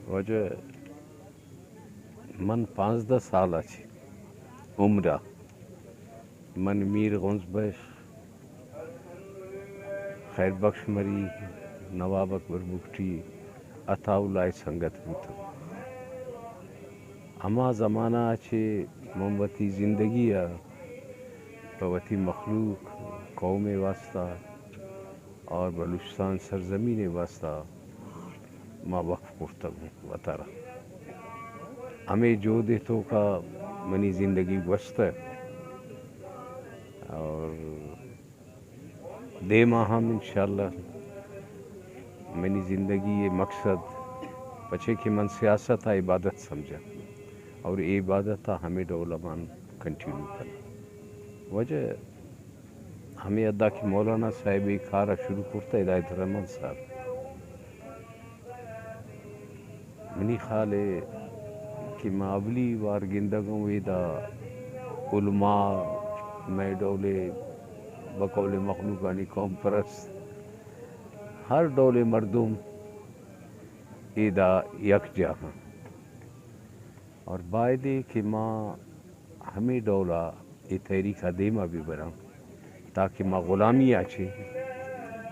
وجہ من 15 سال اچھی عمرہ من میر غنز بش خیر بخش مری نواب اکبر بگٹی عطاءاللہ سنگت بوتا اما زمانہ اچھے مومبتی زندگی پوتی مخلوق قوم واسطہ اور بلوچستان سرزمین واسطہ ما وقف کرتا ہوں وطارہ ہمیں جو دے تو کا منی زندگی وسط ہے اور دے ماہم انشاءاللہ منی زندگی یہ مقصد بچے کہ من سیاست عبادت سمجھا اور یہ عبادت ہمیں علمان کنٹینیو کرنا وجہ ہمیں ادا کہ مولانا صاحب ایک کارا شروع کرتا ہدایت الرحمن صاحب منی خیال ہے کہ میں اولی وار گندگوں ویدا علماء میں ڈولے بقول مخلوقانی قوم پرست ہر ڈولے مردم ایدا یکجا ہیں اور بائدے کہ ماں ہمیں ڈولا یہ تحریک دیما بھی بنا تاکہ ماں غلامی آچے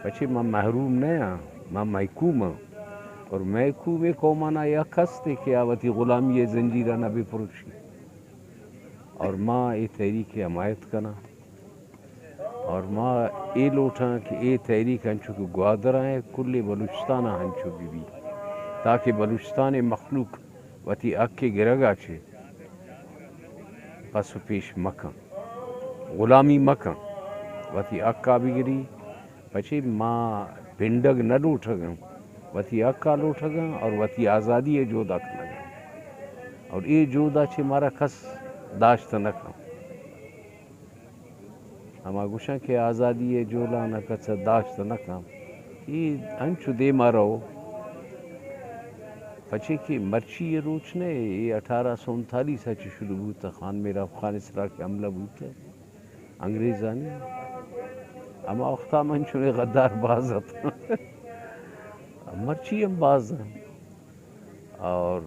بچے ماں محروم نہیں ہاں ماں محکوم ہاں اور محکوم قومانا یا کستے کہ آواتی غلامی زنجیرانہ بھی پروشی اور ماں یہ تحریک حمایت کنا اور ماں یہ لوٹاں کہ یہ تحریک ہنچو کہ گوادرہ ہیں کل بلوچستانہ ہنچو بھی تاکہ بلوچستان مخلوق وتی اکے گرگا چھے پس پیش مکن غلامی مکن وتی اکا بگری پچھے ماں پنڈگ نہ لوٹگن وتی اکا لوٹگن اور وتی آزادی جودا کنگن اور یہ جودا چھے مارا کس داشت نکن ہما گوشن کہ آزادی جولا نہ کس داشت نکن یہ انچو دے مارو پچھے کہ مرچی یہ روچ نے یہ 1839 سے شروع ہوتا خان میرا افغانستان کے حملہ ہوتا انگریزانی اما وقتا منچونے غدار باز تھا مرچی ہم باز ہیں اور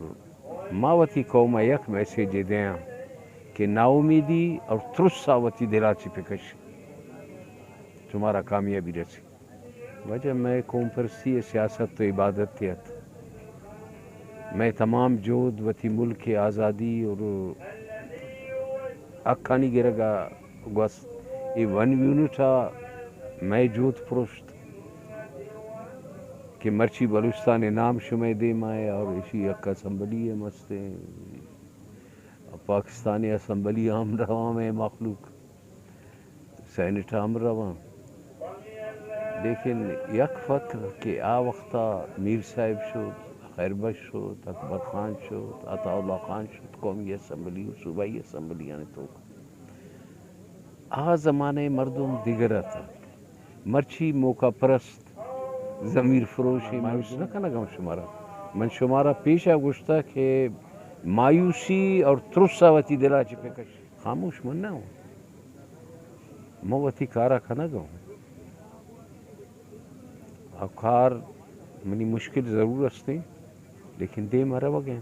ماوتی قوم یک میسیج دیں کہ نا امیدی اور ترسا وتی دلاچی پکش تمہارا کامیابی رسی وجہ میں قوم پرستی سیاست تو عبادت تیت میں تمام جود وتی ملک آزادی اور اکھانی گرگا گوس یہ ون یونٹا میں جود پرشت کہ مرچی بلوچستان نام شمع دے مائے اور اسی اکا اسمبلی مستے پاکستانی اسمبلی ہم رواں میں مخلوق سینٹ ہم رواں لیکن یک فکر کہ آ وقتا میر صاحب شد خیر بخش شد اکبر خان شد عطاءاللہ خان شد قومی اسمبلی صوبائی اسمبلی یعنی تو آ زمانے مردم دیگر تھا مرچی موقع پرست ضمیر فروشی مایوس نہ کنا گم شمارا من شمارا پیشہ گشتا کہ مایوسی اور ترسا وتی دلا چپے کش خاموش من نہ ہوں موتی کارا کھنا گا کار منی مشکل ضرور استے لیکن دے مرا وگے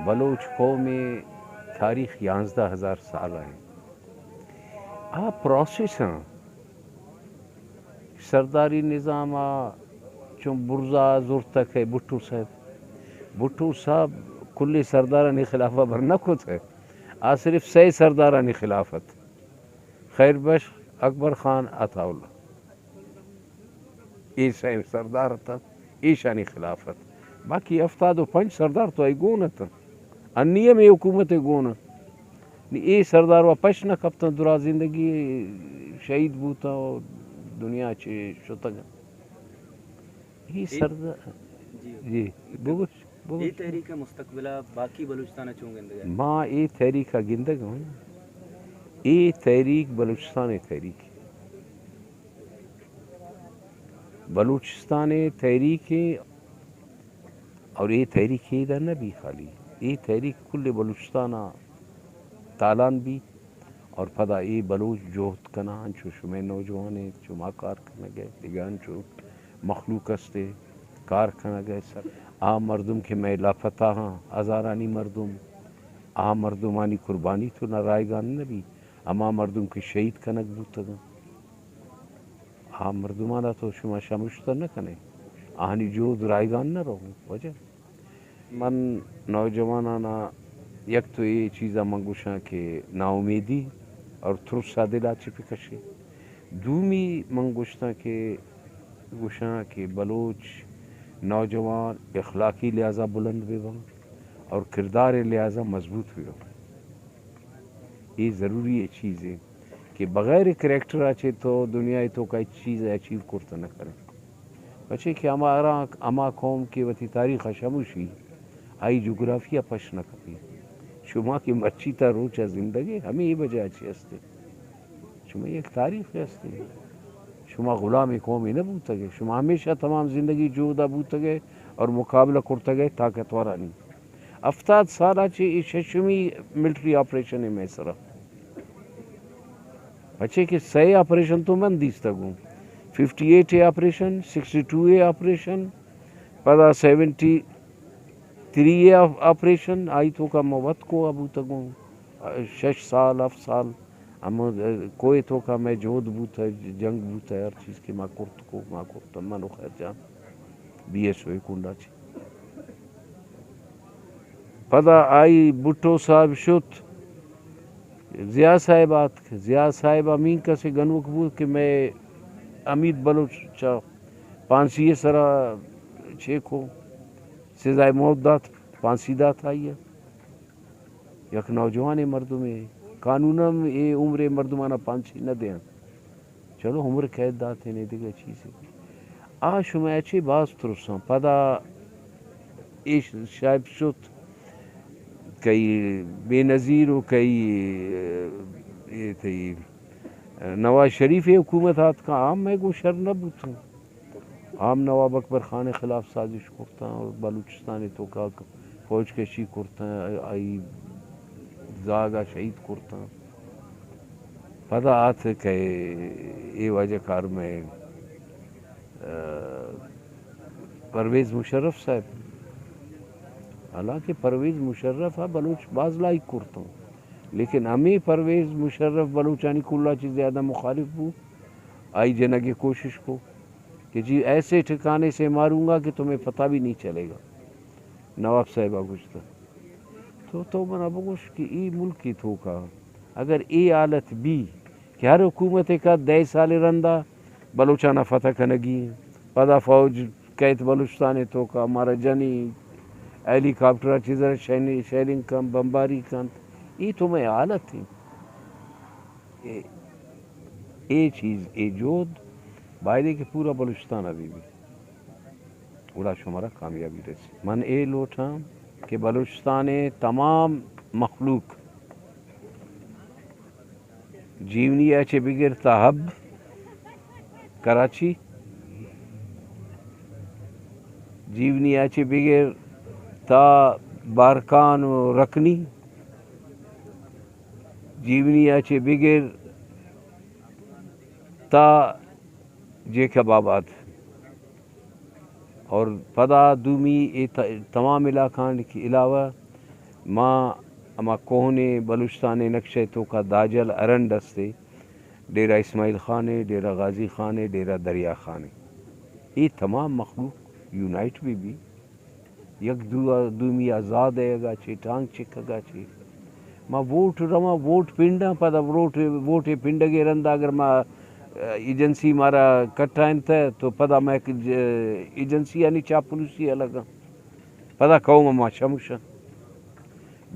بلوچ قوم تاریخ 11,000 سال ہیں آ پروسیس ہیں سرداری نظام چون برزا زور تک ہے بھٹو صاحب کل سردارانی خلافہ بھرنا کچھ ہے آ صرف 6 سردارانی خلافت خیر بخش اکبر خان عطاءاللہ یہ 6 سردار تھا ایشانی خلافت باقی 75 سردار تو ای گونا تھا انیم حکومت گونا یہ سردار و پش نہ کپتن درا زندگی شہید بوتا اور دنیا چے شتگا یہ سردار جی بگوش یہ تحریک مستقبلہ باقی بلوچستان چونگندگا ماں یہ تحریک گندگا ہوں یہ تحریک بلوچستان تحریک بلوچستان تحریک اور یہ تحریک ادھر نہ بھی خالی یہ تحریک کل بلوچستانہ تالان بھی اور پدا یہ بلوچ جوہت کنان چو شمع نوجوانے چو ماکار کرنے گئے دیگان چو مخلوق استے کار کھنا گئے سر آ مردم کے میں لاپتہ ہاں ہزارانی مردم آ مردمانی قربانی تو نہ رائگان نبی اما مردم کے شہید کنک بوتگا آ مردمانا تو شما شمشتر نہ کنے آہنی جود رائگان نہ رہو وجہ من نوجوانانا یک تو یہ چیزا منگوشاں کہ نا امیدی اور ترسا دلا چپی کشی دومی منگوشتا کہ گوشاں کہ بلوچ نوجوان اخلاقی لحاظہ بلند بھی بن اور کردار لحاظہ مضبوط بھی ہو یہ ضروری ہے چیز ہے کہ بغیر کریکٹر آچے تو دنیا تو کئی چیز اچیو کرتا نہ کریں بچے کہ اما قوم کی وتی تاریخ شموشی آئی جغرافیہ پش نہ کپی شما کی مرچی تا روچا زندگی ہمیں یہ وجہ اچھی ہستے شما ایک تاریخ ہستے شما غلام قومی نہ بوتا گئے شما ہمیشہ تمام زندگی جودا بوتا گئے اور مقابلہ کرتا گئے طاقتورا نہیں 70 سالہ چی ششمی ملٹری آپریشن ہے میں سرا بچے کہ 6 آپریشن تو من دیستا گوں 58 آپریشن 62 آپریشن پدا 73 آپریشن آئی تو کا موت کو ابو تگوں 6 سال 7 سال اما کوئی تو کا میں جود بوتا جنگ بوتا ہر چیز کے ماں کرت کو ماں کرتا منو خیر جان بی ایس ہوئی کنڈا چی پدا آئی بھٹو صاحب شت ضیاء صاحبات ضیاء صاحب امین کا سے گنوک بود کہ میں امید بلوچ چا پانسی سرا چھیکو سزائے موت دات پانسی دات آئی ہے یک نوجوان مردم قانونم یہ عمر مردمانہ پانسی نہ دیں چلو عمر قید داتے نہیں دیگا چیزیں آ شما اچھے باز ترساں پدا ایش شاید شد کئی بے نظیر و کئی یہ تھی نواز شریف حکومت ہاتھ کا عام میں کو شر نہ بوتوں عام نواب اکبر خان خلاف سازش کرتا اور بلوچستان تو کا فوج کشی کرتا آئی زاگا شہید کرتا پدا آت کہ یہ وجہ کار میں پرویز مشرف صاحب حالانکہ پرویز مشرف ہے بلوچ باز لائک کرتا ہوں لیکن ہمیں پرویز مشرف بلوچانی کلا چیز زیادہ مخالف ہوں آئی جنگ کوشش کو کہ جی ایسے ٹھکانے سے ماروں گا کہ تمہیں پتہ بھی نہیں چلے گا نواب صاحبہ گشتہ تو منا بگوش کہ ای ملکی تو کا اگر ای حالت بھی کہ ہر حکومت کا 10 سال رندہ بلوچانہ فتح کنگی پدا فوج قید بلوچستان تو کا ہمارا جنی ہیلی کاپٹر چیزر شیلنگ کم بمباری کن یہ تمہیں حالت تھی اے چیز اے جود بائدے کہ پورا بلوچستان ابھی بھی اڑا شمارا کامیابی رسی من اے لوٹاں کہ بلوچستان تمام مخلوق جیونی اچھے بگر تحب کراچی جیونی اچھے بگر تا بارکان و رکنی جیونی اچھے بگر تا جیکب آباد اور پدا دومی تمام علاقان کے علاوہ ماں اما کوہنے بلوچستان نقشے تو کا داجل ارنڈ استے ڈیرہ اسماعیل خانے ڈیرہ غازی خانے ڈیرہ دریا خانے یہ تمام مخلوق یونائٹ بھی یک دومی آزاد ہے گا چھے ٹانگ چکا گا چھے ما ووٹ رما ووٹ پنڈا پدا ووٹ پنڈ گے رندہ اگر ما ایجنسی مارا کٹائن تھا تو پدا میں ایجنسی یعنی چاپلوسی الگا پدا قوم ما شمشا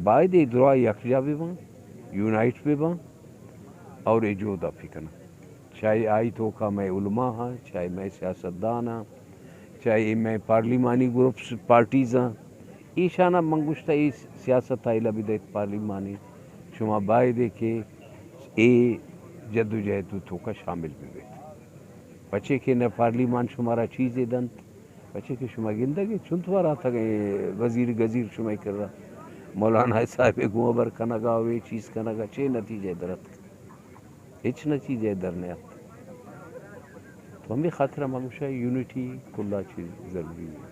باید دعا یکجا بھی بان یونائٹ بھی بان اور ایجودا فکنا چاہے آئی تو کا میں علماء ہاں چاہے میں سیاستدان ہاں چاہے میں پارلیمانی گروپس پارٹیز ہاں ایشانہ منگوشتا ای سیاست آئیلا بھی دیت پارلیمانی شما باید کہ اے جد و جہد تو کا شامل بھی بیت بچے کہ نہ پارلیمان شمارا چیزیں دنت بچے کہ شما گندگی چنتوار آتا گئے وزیر گزیر شما کر رہا مولانا صاحب گوبر کنگا وے چیز کنگا چے نتیجہ درت ہچ نتیجہ درنے آتا تو ہمیں خاطر ہمیشہ یونٹی کلا چیز ضروری ہے.